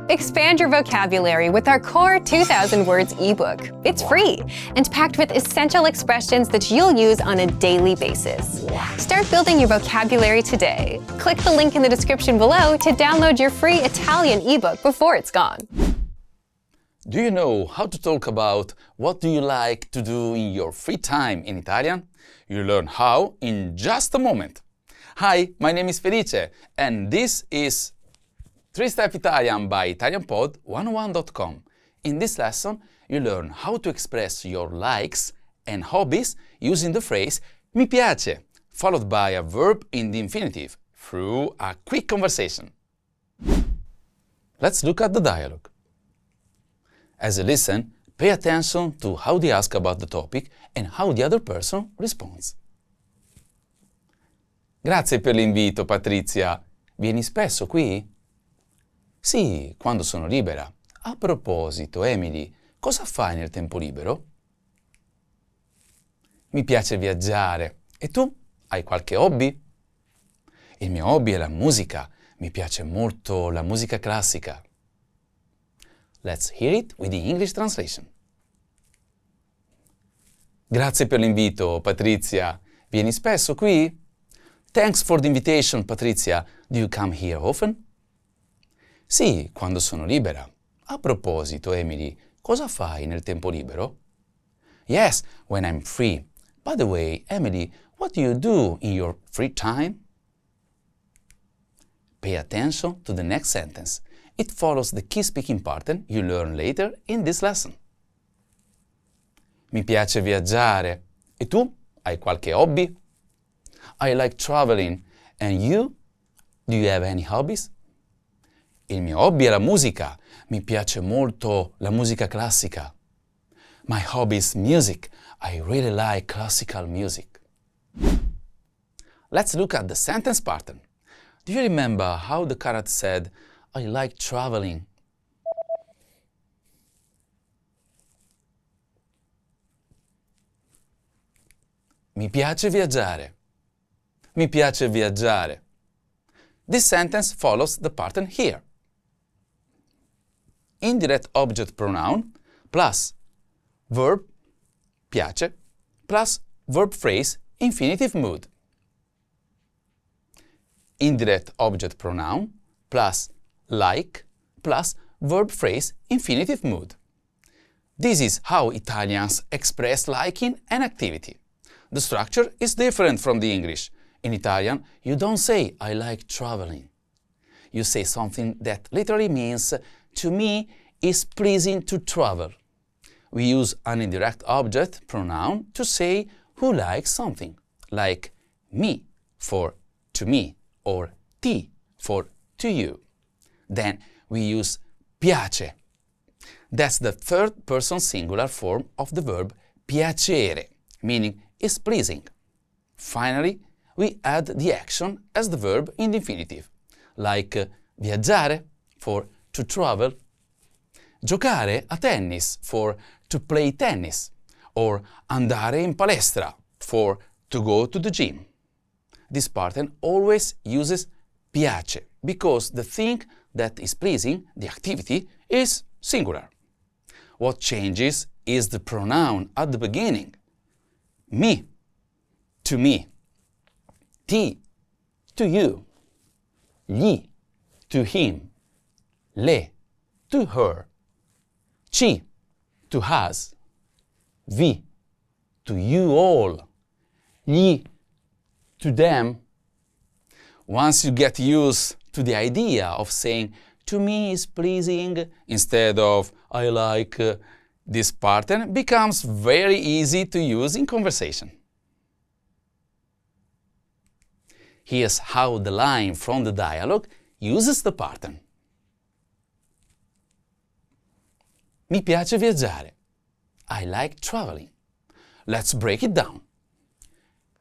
Expand your vocabulary with our Core 2000 Words ebook. It's free and packed with essential expressions that you'll use on a daily basis. Start building your vocabulary today. Click the link in the description below to download your free Italian ebook before it's gone. Do you know how to talk about what do you like to do in your free time in Italian? You'll learn how in just a moment. Hi, my name is Felice and this is 3-Step Italian by ItalianPod101.com. In this lesson, you learn how to express your likes and hobbies using the phrase mi piace, followed by a verb in the infinitive, through a quick conversation. Let's look at the dialogue. As you listen, pay attention to how they ask about the topic and how the other person responds. Grazie per l'invito, Patrizia. Vieni spesso qui? Sì, quando sono libera. A proposito, Emily, cosa fai nel tempo libero? Mi piace viaggiare. E tu? Hai qualche hobby? Il mio hobby è la musica. Mi piace molto la musica classica. Let's hear it with the English translation. Grazie per l'invito, Patrizia. Vieni spesso qui? Thanks for the invitation, Patrizia. Do you come here often? Sì, quando sono libera. A proposito, Emily, cosa fai nel tempo libero? Yes, when I'm free. By the way, Emily, what do you do in your free time? Pay attention to the next sentence. It follows the key speaking pattern you learn later in this lesson. Mi piace viaggiare. E tu? Hai qualche hobby? I like traveling. And you? Do you have any hobbies? Il mio hobby è la musica. Mi piace molto la musica classica. My hobby is music. I really like classical music. Let's look at the sentence pattern. Do you remember how the carrot said, I like traveling? Mi piace viaggiare. Mi piace viaggiare. This sentence follows the pattern here. Indirect object pronoun plus verb piace plus verb phrase infinitive mood. Indirect object pronoun plus like plus verb phrase infinitive mood. This is how Italians express liking an activity. The structure is different from the English. In Italian, you don't say I like traveling. You say something that literally means to me is pleasing to travel. We use an indirect object pronoun to say who likes something, like me for to me or ti for to you. Then we use piace. That's the third person singular form of the verb piacere, meaning is pleasing. Finally, we add the action as the verb in the infinitive, like viaggiare for to travel, giocare a tennis for to play tennis, or andare in palestra for to go to the gym. This pattern always uses piace because the thing that is pleasing, the activity, is singular. What changes is the pronoun at the beginning. Me, to me. Ti, to you. Gli, to him. Le, to her. Ci, to us. Vi, to you all. Gli, to them. Once you get used to the idea of saying to me is pleasing instead of I like, this pattern becomes very easy to use in conversation. Here's how the line from the dialogue uses the pattern. Mi piace viaggiare. I like traveling. Let's break it down.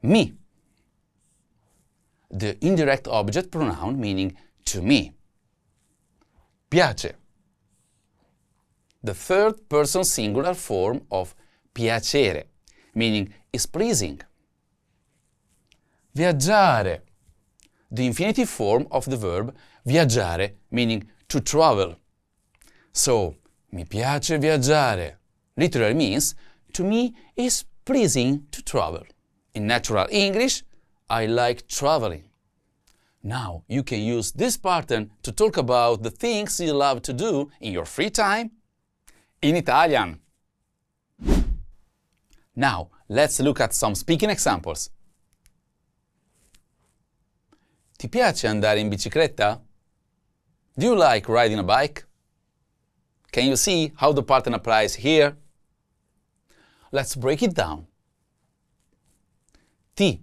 Mi. The indirect object pronoun meaning to me. Piace. The third person singular form of piacere, meaning is pleasing. Viaggiare. The infinitive form of the verb viaggiare, meaning to travel. So, mi piace viaggiare literally means, to me it's pleasing to travel. In natural English, I like traveling. Now you can use this pattern to talk about the things you love to do in your free time in Italian. Now let's look at some speaking examples. Ti piace andare in bicicletta? Do you like riding a bike? Can you see how the pattern applies here? Let's break it down. Ti,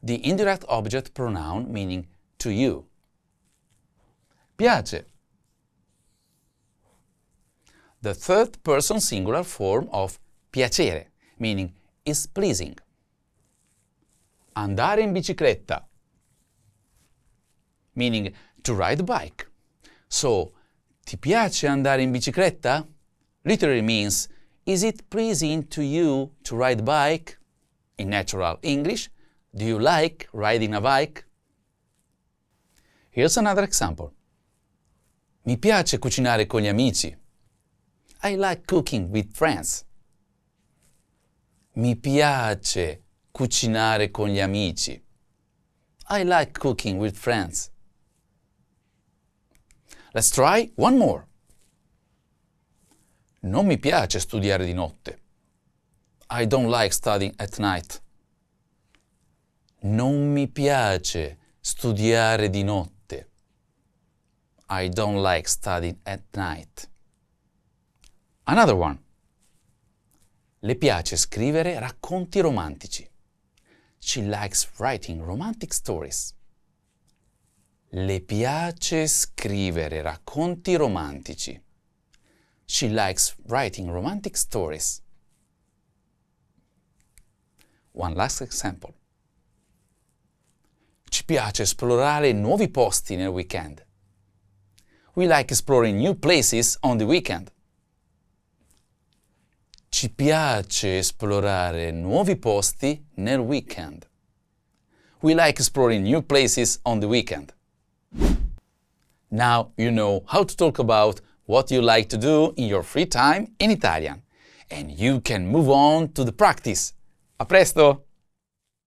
the indirect object pronoun meaning to you. Piace, the third person singular form of piacere, meaning is pleasing. Andare in bicicletta, meaning to ride a bike. So, ti piace andare in bicicletta? Literally means, is it pleasing to you to ride a bike? In natural English, do you like riding a bike? Here's another example. Mi piace cucinare con gli amici. I like cooking with friends. Mi piace cucinare con gli amici. I like cooking with friends. Let's try one more. Non mi piace studiare di notte. I don't like studying at night. Non mi piace studiare di notte. I don't like studying at night. Another one. Le piace scrivere racconti romantici. She likes writing romantic stories. Le piace scrivere racconti romantici. She likes writing romantic stories. One last example. Ci piace esplorare nuovi posti nel weekend. We like exploring new places on the weekend. Ci piace esplorare nuovi posti nel weekend. We like exploring new places on the weekend. Now you know how to talk about what you like to do in your free time in Italian, and you can move on to the practice. A presto!